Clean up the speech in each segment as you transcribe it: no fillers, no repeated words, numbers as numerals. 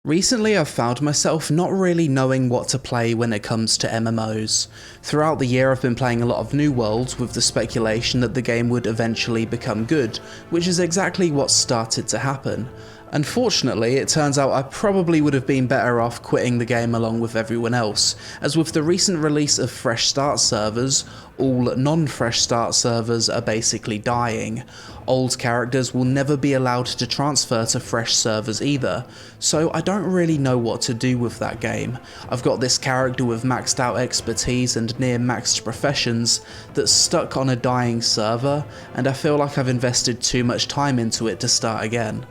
Recently I've found myself not really knowing what to play when it comes to MMOs. Throughout the year I've been playing a lot of new worlds with the speculation that the game would eventually become good, which is exactly what started to happen. Unfortunately, it turns out I probably would have been better off quitting the game along with everyone else, as with the recent release of Fresh Start servers, all non-Fresh Start servers are basically dying. Old characters will never be allowed to transfer to fresh servers either, so I don't really know what to do with that game. I've got this character with maxed out expertise and near maxed professions that's stuck on a dying server, and I feel like I've invested too much time into it to start again.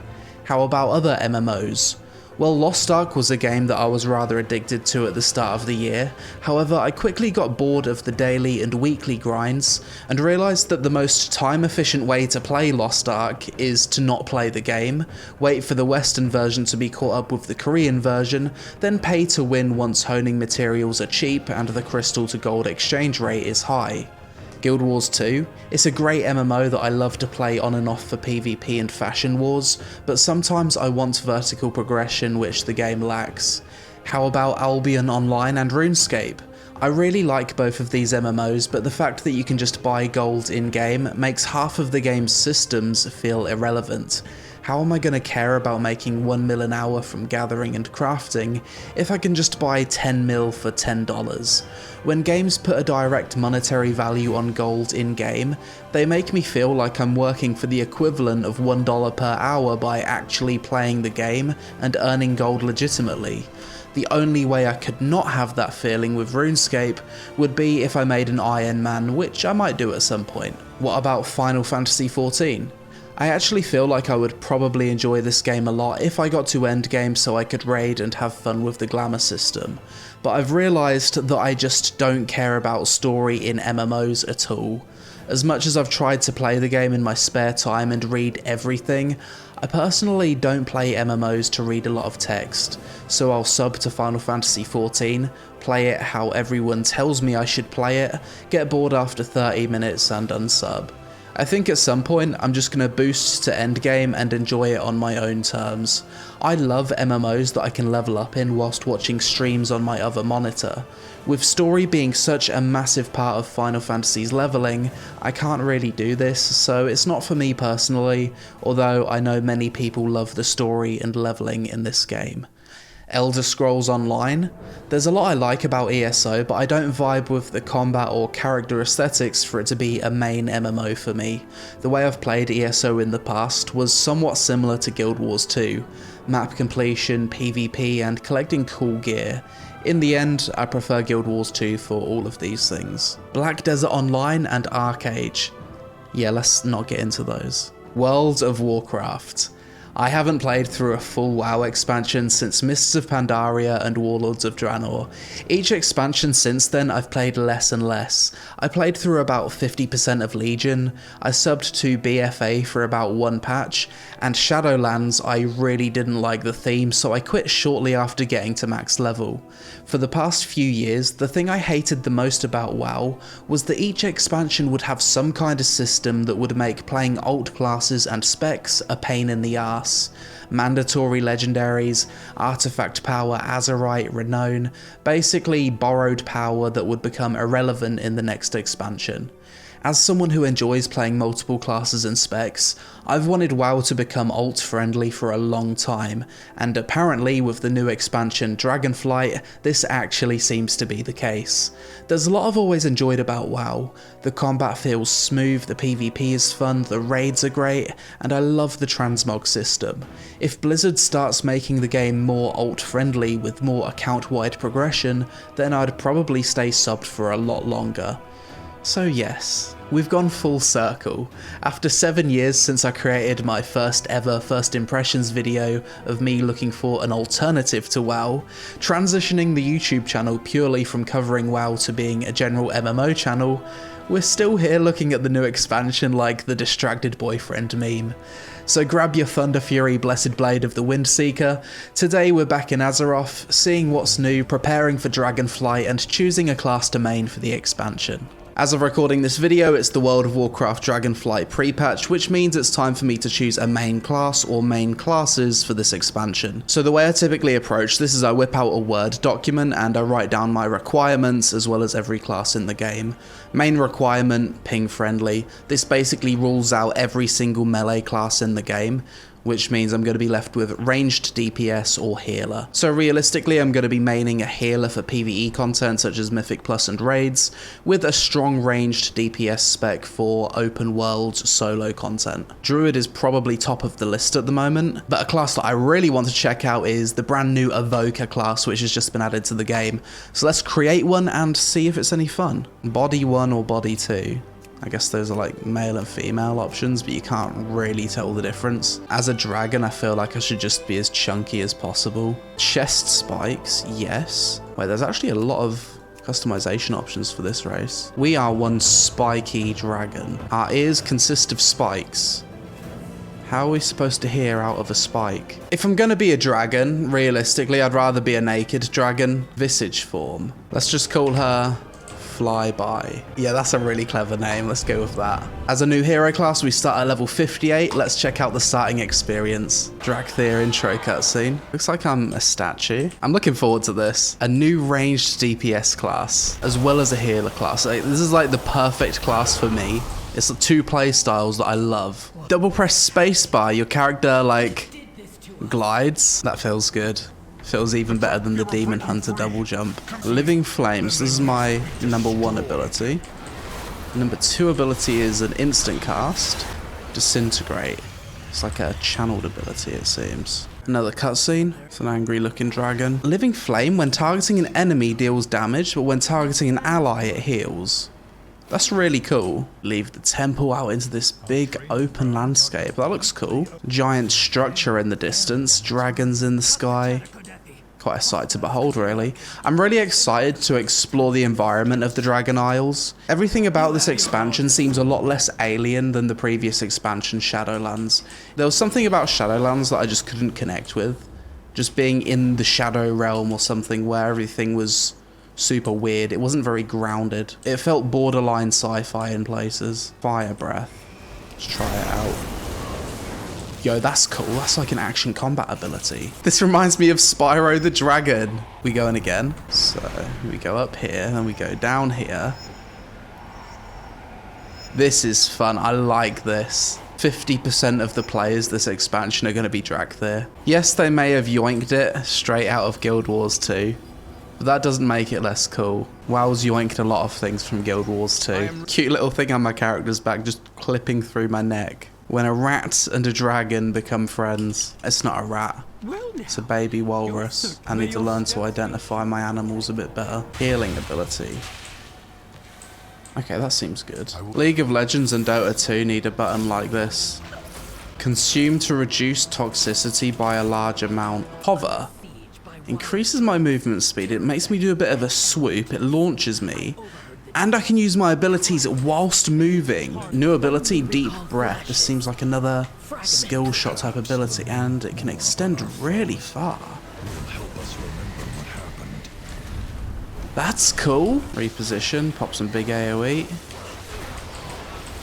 How about other MMOs? Well, Lost Ark was a game that I was rather addicted to at the start of the year. However, I quickly got bored of the daily and weekly grinds and realised that the most time efficient way to play Lost Ark is to not play the game, wait for the Western version to be caught up with the Korean version, then pay to win once honing materials are cheap and the crystal to gold exchange rate is high. Guild Wars 2, it's a great MMO that I love to play on and off for PvP and Fashion Wars, but sometimes I want vertical progression which the game lacks. How about Albion Online and RuneScape? I really like both of these MMOs, but the fact that you can just buy gold in-game makes half of the game's systems feel irrelevant. How am I going to care about making 1 mil an hour from gathering and crafting if I can just buy 10 mil for $10? When games put a direct monetary value on gold in-game, they make me feel like I'm working for the equivalent of $1 per hour by actually playing the game and earning gold legitimately. The only way I could not have that feeling with RuneScape would be if I made an Iron Man, which I might do at some point. What about Final Fantasy XIV? I actually feel like I would probably enjoy this game a lot if I got to endgame so I could raid and have fun with the glamour system, but I've realised that I just don't care about story in MMOs at all. As much as I've tried to play the game in my spare time and read everything, I personally don't play MMOs to read a lot of text, so I'll sub to Final Fantasy XIV, play it how everyone tells me I should play it, get bored after 30 minutes and unsub. I think at some point I'm just going to boost to endgame and enjoy it on my own terms. I love MMOs that I can level up in whilst watching streams on my other monitor. With story being such a massive part of Final Fantasy's leveling, I can't really do this, so it's not for me personally, although I know many people love the story and leveling in this game. Elder Scrolls Online? There's a lot I like about ESO, but I don't vibe with the combat or character aesthetics for it to be a main MMO for me. The way I've played ESO in the past was somewhat similar to Guild Wars 2. Map completion, PvP, and collecting cool gear. In the end, I prefer Guild Wars 2 for all of these things. Black Desert Online and Arcade. Yeah, let's not get into those. World of Warcraft. I haven't played through a full WoW expansion since Mists of Pandaria and Warlords of Draenor. Each expansion since then I've played less and less. I played through about 50% of Legion, I subbed to BFA for about one patch, and Shadowlands I really didn't like the theme so I quit shortly after getting to max level. For the past few years, the thing I hated the most about WoW was that each expansion would have some kind of system that would make playing alt classes and specs a pain in the ass. Mandatory legendaries, artifact power, Azerite, renown, basically borrowed power that would become irrelevant in the next expansion. As someone who enjoys playing multiple classes and specs, I've wanted WoW to become alt-friendly for a long time, and apparently with the new expansion Dragonflight, this actually seems to be the case. There's a lot I've always enjoyed about WoW. The combat feels smooth, the PvP is fun, the raids are great, and I love the transmog system. If Blizzard starts making the game more alt-friendly with more account-wide progression, then I'd probably stay subbed for a lot longer. So yes, we've gone full circle. After 7 years since I created my first ever first impressions video of me looking for an alternative to WoW, transitioning the YouTube channel purely from covering WoW to being a general MMO channel, we're still here looking at the new expansion like the distracted boyfriend meme. So grab your Thunder Fury Blessed Blade of the Windseeker. Today we're back in Azeroth, seeing what's new, preparing for Dragonflight and choosing a class to main for the expansion. As of recording this video, it's the World of Warcraft Dragonflight pre-patch, which means it's time for me to choose a main class or main classes for this expansion. So the way I typically approach this is I whip out a Word document and I write down my requirements as well as every class in the game. Main requirement, ping friendly. This basically rules out every single melee class in the game, which means I'm going to be left with ranged DPS or healer. So realistically, I'm going to be maining a healer for PvE content such as Mythic Plus and raids, with a strong ranged DPS spec for open world solo content. Druid is probably top of the list at the moment, but a class that I really want to check out is the brand new Evoker class, which has just been added to the game. So let's create one and see if it's any fun. Body 1 or body 2? I guess those are like male and female options, but you can't really tell the difference. As a dragon, I feel like I should just be as chunky as possible. Chest spikes, yes. Wait, there's actually a lot of customization options for this race. We are one spiky dragon. Our ears consist of spikes. How are we supposed to hear out of a spike? If I'm gonna be a dragon, realistically, I'd rather be a naked dragon. Visage form. Let's just call her Flyby. Yeah, that's a really clever name. Let's go with that. As a new hero class, we start at level 58. Let's check out the starting experience. Dracthyr intro cutscene. Looks like I'm a statue. I'm looking forward to this. A new ranged DPS class, as well as a healer class. This is like the perfect class for me. It's the two play styles that I love. Double press spacebar, your character like glides. That feels good. Feels even better than the Demon Hunter double jump. Living Flames, this is my number 1 ability. Number 2 ability is an instant cast. Disintegrate. It's like a channeled ability, it seems. Another cutscene. It's an angry looking dragon. Living Flame, when targeting an enemy deals damage, but when targeting an ally it heals. That's really cool. Leave the temple out into this big open landscape. That looks cool. Giant structure in the distance. Dragons in the sky. Quite a sight to behold, really. I'm really excited to explore the environment of the Dragon Isles. Everything about this expansion seems a lot less alien than the previous expansion, Shadowlands. There was something about Shadowlands that I just couldn't connect with. Just being in the Shadow Realm or something where everything was super weird. It wasn't very grounded. It felt borderline sci-fi in places. Fire Breath. Let's try it out. Yo, that's cool. That's like an action combat ability. This reminds me of Spyro the Dragon. We going again. So we go up here, then we go down here. This is fun. I like this. 50% of the players this expansion are going to be Dracthyr. Yes, they may have yoinked it straight out of Guild Wars 2. But that doesn't make it less cool. WoW's yoinked a lot of things from Guild Wars 2. Cute little thing on my character's back just clipping through my neck. When a rat and a dragon become friends. It's not a rat. It's a baby walrus. I need to learn to identify my animals a bit better. Healing ability. Okay, that seems good. League of Legends and Dota 2 need a button like this. Consume to reduce toxicity by a large amount. Hover. Increases my movement speed. It makes me do a bit of a swoop. It launches me. And I can use my abilities whilst moving. New ability, Deep Breath. This seems like another skill shot type ability, and it can extend really far. That's cool. Reposition, pop some big AoE.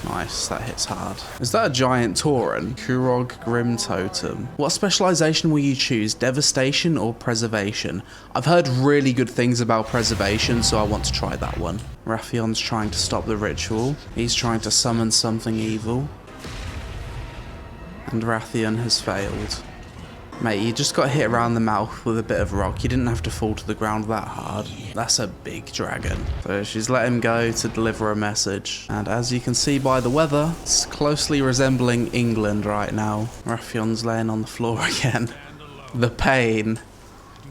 Nice, that hits hard. Is that a giant Tauren? Kurog Grim Totem. What specialization will you choose? Devastation or Preservation? I've heard really good things about Preservation, so I want to try that one. Raphion's trying to stop the ritual. He's trying to summon something evil. And Rathion has failed. Mate, you just got hit around the mouth with a bit of rock. You didn't have to fall to the ground that hard. That's a big dragon. So she's let him go to deliver a message. And as you can see by the weather, it's closely resembling England right now. Raphion's laying on the floor again. The pain.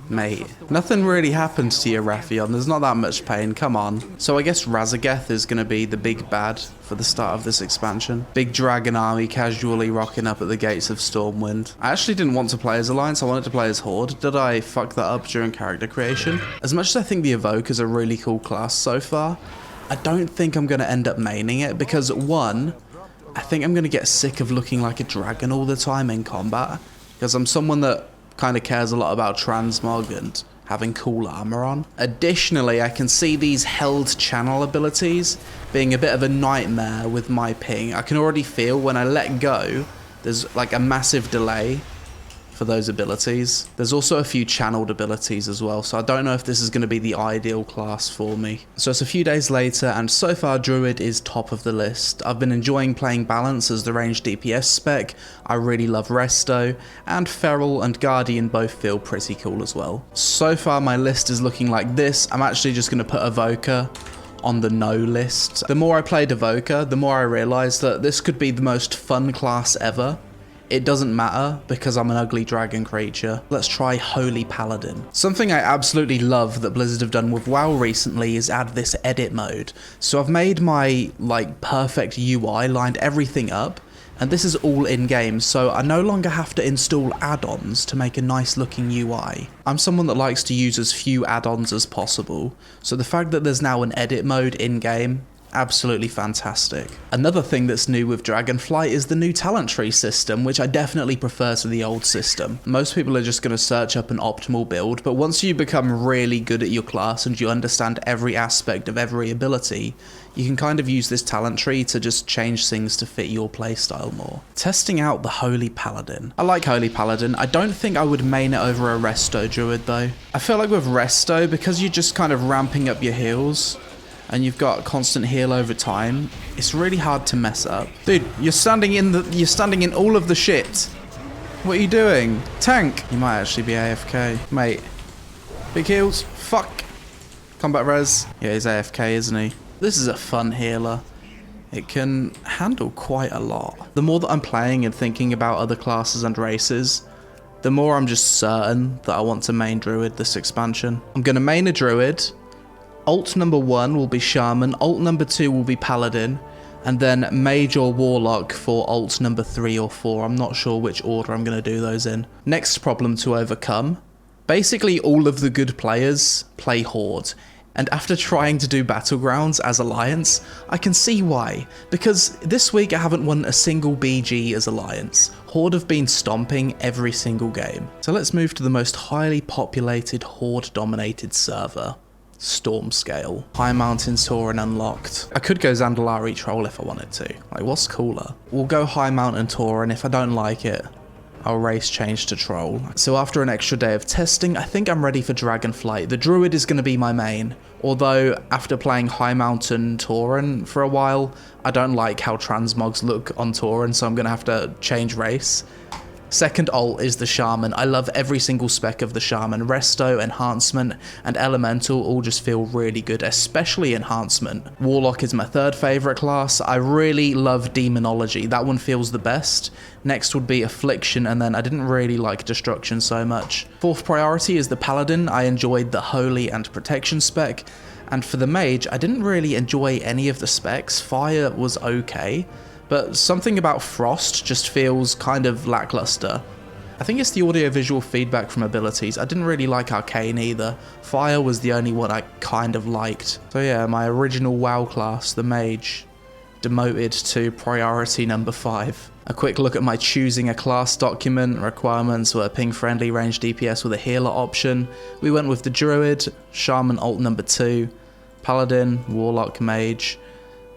Mate, nothing really happened to you, Raphion. There's not that much pain, come on. So I guess Razageth is going to be the big bad for the start of this expansion. Big dragon army casually rocking up at the gates of Stormwind. I actually didn't want to play as Alliance, I wanted to play as Horde. Did I fuck that up during character creation? As much as I think the Evokers are a really cool class so far, I don't think I'm going to end up maining it because, one, I think I'm going to get sick of looking like a dragon all the time in combat. Because I'm someone that kind of cares a lot about transmog and having cool armor on. Additionally, I can see these held channel abilities being a bit of a nightmare with my ping. I can already feel when I let go, there's like a massive delay for those abilities. There's also a few channeled abilities as well, so I don't know if this is going to be the ideal class for me. So it's a few days later, and so far Druid is top of the list. I've been enjoying playing Balance as the ranged DPS spec. I really love Resto, and Feral and Guardian both feel pretty cool as well. So far my list is looking like this. I'm actually just going to put Evoker on the no list. The more I played Evoker, the more I realised that this could be the most fun class ever. It doesn't matter because I'm an ugly dragon creature. Let's try Holy Paladin. Something I absolutely love that Blizzard have done with WoW recently is add this edit mode. So I've made my perfect UI, lined everything up, and this is all in game, so I no longer have to install add-ons to make a nice looking UI. I'm someone that likes to use as few add-ons as possible, so the fact that there's now an edit mode in game, absolutely fantastic. Another thing that's new with Dragonflight is the new talent tree system, which I definitely prefer to the old system. Most people are just going to search up an optimal build, but once you become really good at your class and you understand every aspect of every ability, you can kind of use this talent tree to just change things to fit your playstyle more. Testing out the Holy Paladin. I like Holy Paladin. I don't think I would main it over a Resto Druid though. I feel like with Resto, because you're just kind of ramping up your heals, and you've got constant heal over time, it's really hard to mess up. Dude, you're standing in all of the shit. What are you doing? Tank! You might actually be AFK. Mate. Big heals. Fuck. Combat res. Yeah, he's AFK, isn't he? This is a fun healer. It can handle quite a lot. The more that I'm playing and thinking about other classes and races, the more I'm just certain that I want to main Druid this expansion. I'm gonna main a Druid. Alt number 1 will be Shaman, alt number 2 will be Paladin, and then Mage or Warlock for alt number 3 or 4. I'm not sure which order I'm going to do those in. Next problem to overcome. Basically all of the good players play Horde, and after trying to do Battlegrounds as Alliance, I can see why. Because this week I haven't won a single BG as Alliance. Horde have been stomping every single game. So let's move to the most highly populated Horde dominated server. Stormscale. High Mountain Tauren unlocked. I could go Zandalari Troll if I wanted to. Like, what's cooler? We'll go High Mountain Tauren. If I don't like it, I'll race change to Troll. So after an extra day of testing, I think I'm ready for Dragonflight. The Druid is going to be my main. Although, after playing High Mountain Tauren for a while, I don't like how transmogs look on Tauren, so I'm going to have to change race. Second alt is the Shaman. I love every single spec of the Shaman. Resto, Enhancement, and Elemental all just feel really good, especially Enhancement. Warlock is my third favourite class. I really love Demonology. That one feels the best. Next would be Affliction, and then I didn't really like Destruction so much. Fourth priority is the Paladin. I enjoyed the Holy and Protection spec. And for the Mage, I didn't really enjoy any of the specs. Fire was okay, but something about Frost just feels kind of lackluster. I think it's the audio-visual feedback from abilities. I didn't really like Arcane either. Fire was the only one I kind of liked. So yeah, my original WoW class, the Mage, demoted to priority number 5. A quick look at my choosing a class document. Requirements were ping-friendly range DPS with a healer option. We went with the Druid, Shaman alt number 2, Paladin, Warlock, Mage.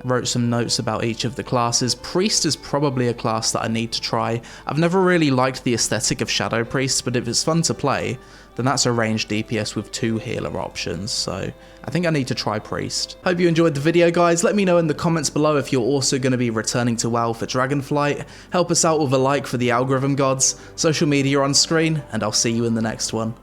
Wrote some notes about each of the classes. Priest is probably a class that I need to try. I've never really liked the aesthetic of Shadow Priest, but if it's fun to play, then that's a ranged DPS with 2 healer options, so I think I need to try Priest. Hope you enjoyed the video, guys. Let me know in the comments below if you're also going to be returning to WoW for Dragonflight. Help us out with a like for the algorithm gods, social media on screen, and I'll see you in the next one.